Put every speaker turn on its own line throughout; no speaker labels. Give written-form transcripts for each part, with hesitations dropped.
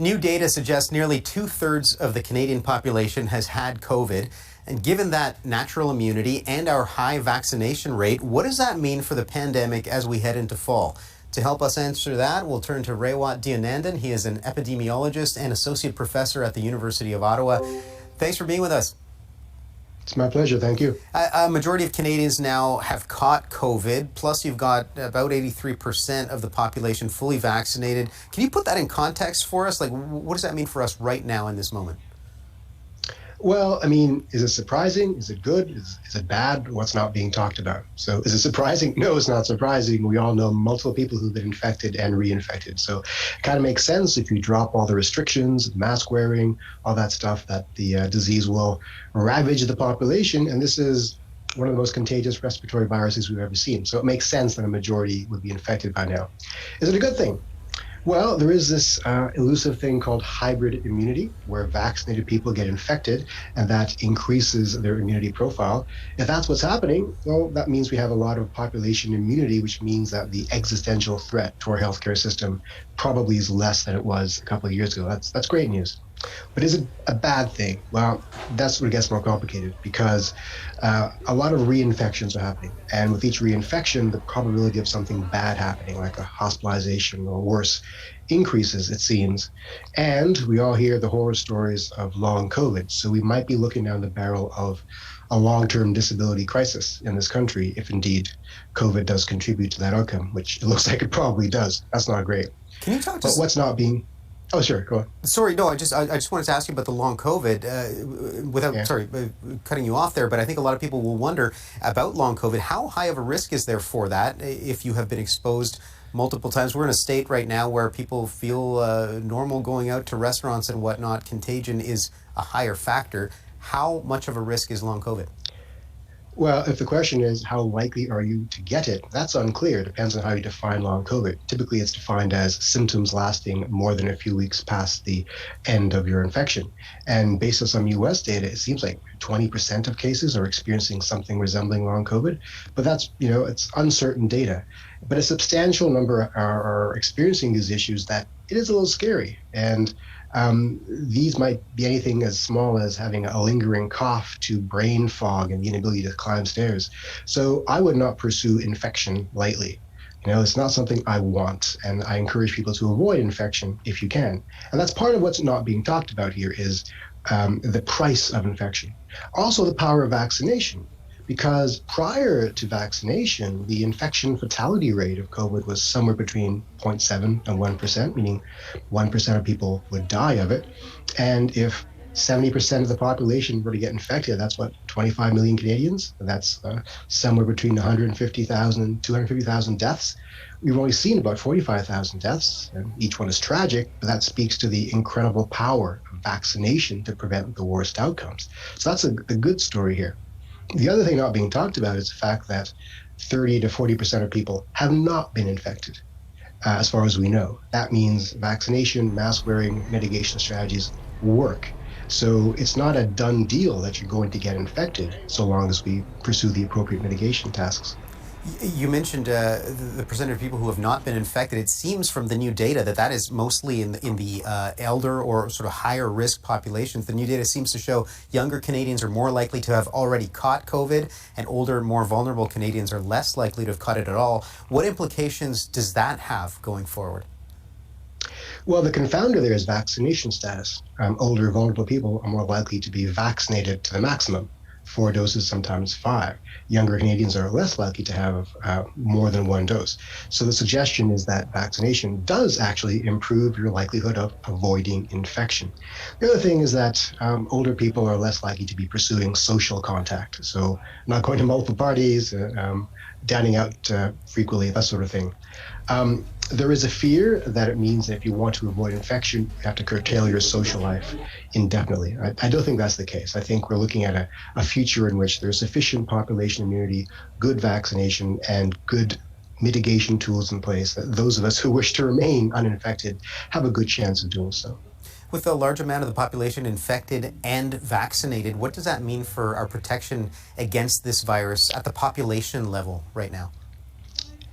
New data suggests nearly two-thirds of the Canadian population has had COVID. And given that natural immunity and our high vaccination rate, what does that mean for the pandemic as we head into fall? To help us answer that, we'll turn to Raywat Deonandan. He is an epidemiologist and associate professor at the University of Ottawa. Thanks for being with us.
It's my pleasure. Thank you.
A majority of Canadians now have caught COVID, plus you've got about 83% of the population fully vaccinated. Can you put that in context for us? Like, what does that mean for us right now in this moment?
Well, I mean, is it surprising? Is it good? Is it bad? What's not being talked about? So is it surprising? No, it's not surprising. We all know multiple people who've been infected and reinfected. So it kind of makes sense if you drop all the restrictions, mask wearing, all that stuff, that the disease will ravage the population. And this is one of the most contagious respiratory viruses we've ever seen. So it makes sense that a majority would be infected by now. Is it a good thing? Well, there is this elusive thing called hybrid immunity, where vaccinated people get infected, and that increases their immunity profile. If that's what's happening, well, that means we have a lot of population immunity, which means that the existential threat to our healthcare system probably is less than it was a couple of years ago. That's great news. But is it a bad thing? Well, that's where it gets more complicated, because a lot of reinfections are happening. And with each reinfection, the probability of something bad happening, like a hospitalization or worse, increases, it seems. And we all hear the horror stories of long COVID. So we might be looking down the barrel of a long-term disability crisis in this country if indeed COVID does contribute to that outcome, which it looks like it probably does. That's not great.
Can you talk to
But what's not being... Oh, sure. Go on.
Sorry, no, I just wanted to ask you about the long COVID cutting you off there, but I think a lot of people will wonder about long COVID. How high of a risk is there for that if you have been exposed multiple times? We're in a state right now where people feel normal going out to restaurants and whatnot. Contagion is a higher factor. How much of a risk is long COVID?
Well, if the question is how likely are you to get it, that's unclear. It depends on how you define long COVID. Typically, it's defined as symptoms lasting more than a few weeks past the end of your infection. And based on some US data, it seems like 20% of cases are experiencing something resembling long COVID. But that's, it's uncertain data. But a substantial number are experiencing these issues that it is a little scary. And these might be anything as small as having a lingering cough to brain fog and the inability to climb stairs. So I would not pursue infection lightly. It's not something I want, and I encourage people to avoid infection if you can. And that's part of what's not being talked about here is the price of infection. Also, the power of vaccination. Because prior to vaccination, the infection fatality rate of COVID was somewhere between 0.7 and 1%, meaning 1% of people would die of it. And if 70% of the population were to get infected, that's 25 million Canadians. And that's somewhere between 150,000 and 250,000 deaths. We've only seen about 45,000 deaths, and each one is tragic, but that speaks to the incredible power of vaccination to prevent the worst outcomes. So that's a good story here. The other thing not being talked about is the fact that 30 to 40% of people have not been infected, as far as we know. That means vaccination, mask wearing, mitigation strategies work. So it's not a done deal that you're going to get infected so long as we pursue the appropriate mitigation tasks.
You mentioned the percentage of people who have not been infected. It seems from the new data that is mostly in the elder or sort of higher risk populations. The new data seems to show younger Canadians are more likely to have already caught COVID, and older, more vulnerable Canadians are less likely to have caught it at all. What implications does that have going forward?
Well, the confounder there is vaccination status. Older, vulnerable people are more likely to be vaccinated to the maximum. 4 doses, sometimes 5. Younger Canadians are less likely to have more than 1 dose. So the suggestion is that vaccination does actually improve your likelihood of avoiding infection. The other thing is that older people are less likely to be pursuing social contact. So not going to multiple parties, dining out frequently, that sort of thing. There is a fear that it means that if you want to avoid infection, you have to curtail your social life indefinitely. I don't think that's the case. I think we're looking at a future in which there's sufficient population immunity, good vaccination, and good mitigation tools in place that those of us who wish to remain uninfected have a good chance of doing so.
With a large amount of the population infected and vaccinated, what does that mean for our protection against this virus at the population level right now?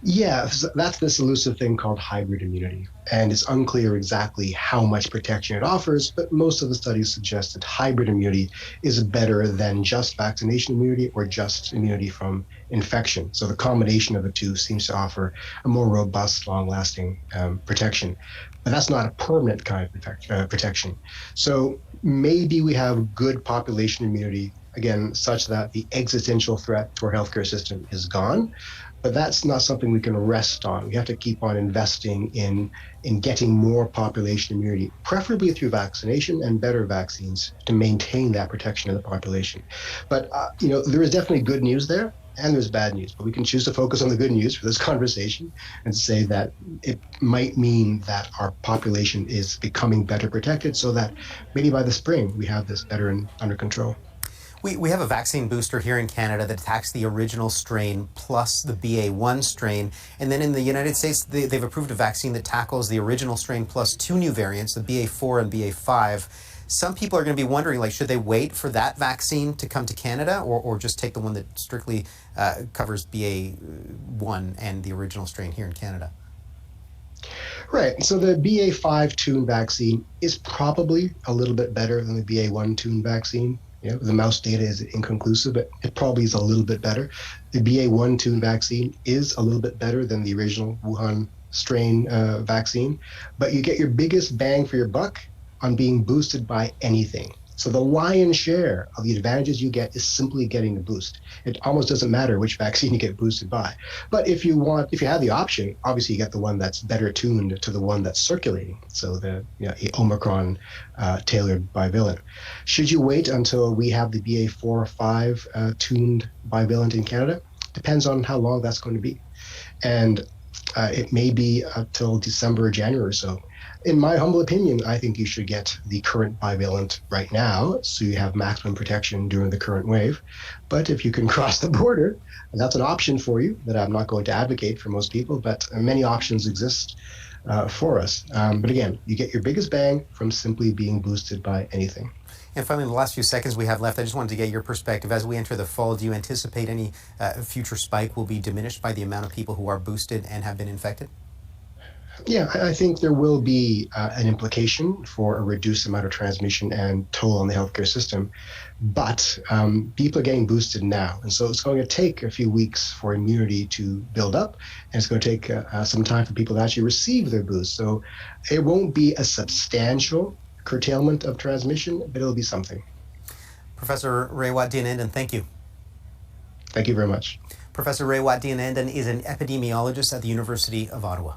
Yeah, that's this elusive thing called hybrid immunity. And it's unclear exactly how much protection it offers, but most of the studies suggest that hybrid immunity is better than just vaccination immunity or just immunity from infection. So the combination of the two seems to offer a more robust, long lasting protection. But that's not a permanent kind of protection. So maybe we have good population immunity, again, such that the existential threat to our healthcare system is gone, but that's not something we can rest on. We have to keep on investing in getting more population immunity, preferably through vaccination and better vaccines to maintain that protection of the population. But there is definitely good news there, and there's bad news. But we can choose to focus on the good news for this conversation and say that it might mean that our population is becoming better protected, so that maybe by the spring we have this better and under control.
We have a vaccine booster here in Canada that attacks the original strain plus the BA1 strain. And then in the United States, they've approved a vaccine that tackles the original strain plus two new variants, the BA4 and BA5. Some people are going to be wondering, like, should they wait for that vaccine to come to Canada or just take the one that strictly covers BA1 and the original strain here in Canada?
Right. So the BA5 tune vaccine is probably a little bit better than the BA1 tune vaccine. The mouse data is inconclusive, but it probably is a little bit better. The BA1 tune vaccine is a little bit better than the original Wuhan strain vaccine, but you get your biggest bang for your buck on being boosted by anything. So the lion's share of the advantages you get is simply getting the boost. It almost doesn't matter which vaccine you get boosted by. But if you have the option, obviously you get the one that's better tuned to the one that's circulating. So the Omicron tailored bivalent. Should you wait until we have the BA4 or 5 tuned bivalent in Canada? Depends on how long that's going to be. And it may be until December or January or so. In my humble opinion, I think you should get the current bivalent right now so you have maximum protection during the current wave. But if you can cross the border, that's an option for you that I'm not going to advocate for most people, but many options exist for us. But again, you get your biggest bang from simply being boosted by anything.
And finally, in the last few seconds we have left, I just wanted to get your perspective. As we enter the fall, do you anticipate any future spike will be diminished by the amount of people who are boosted and have been infected?
Yeah, I think there will be an implication for a reduced amount of transmission and toll on the healthcare system. But people are getting boosted now. And so it's going to take a few weeks for immunity to build up. And it's going to take some time for people to actually receive their boost. So it won't be a substantial curtailment of transmission, but it'll be something.
Professor Raywat Deonandan, thank you.
Thank you very much.
Professor Raywat Deonandan is an epidemiologist at the University of Ottawa.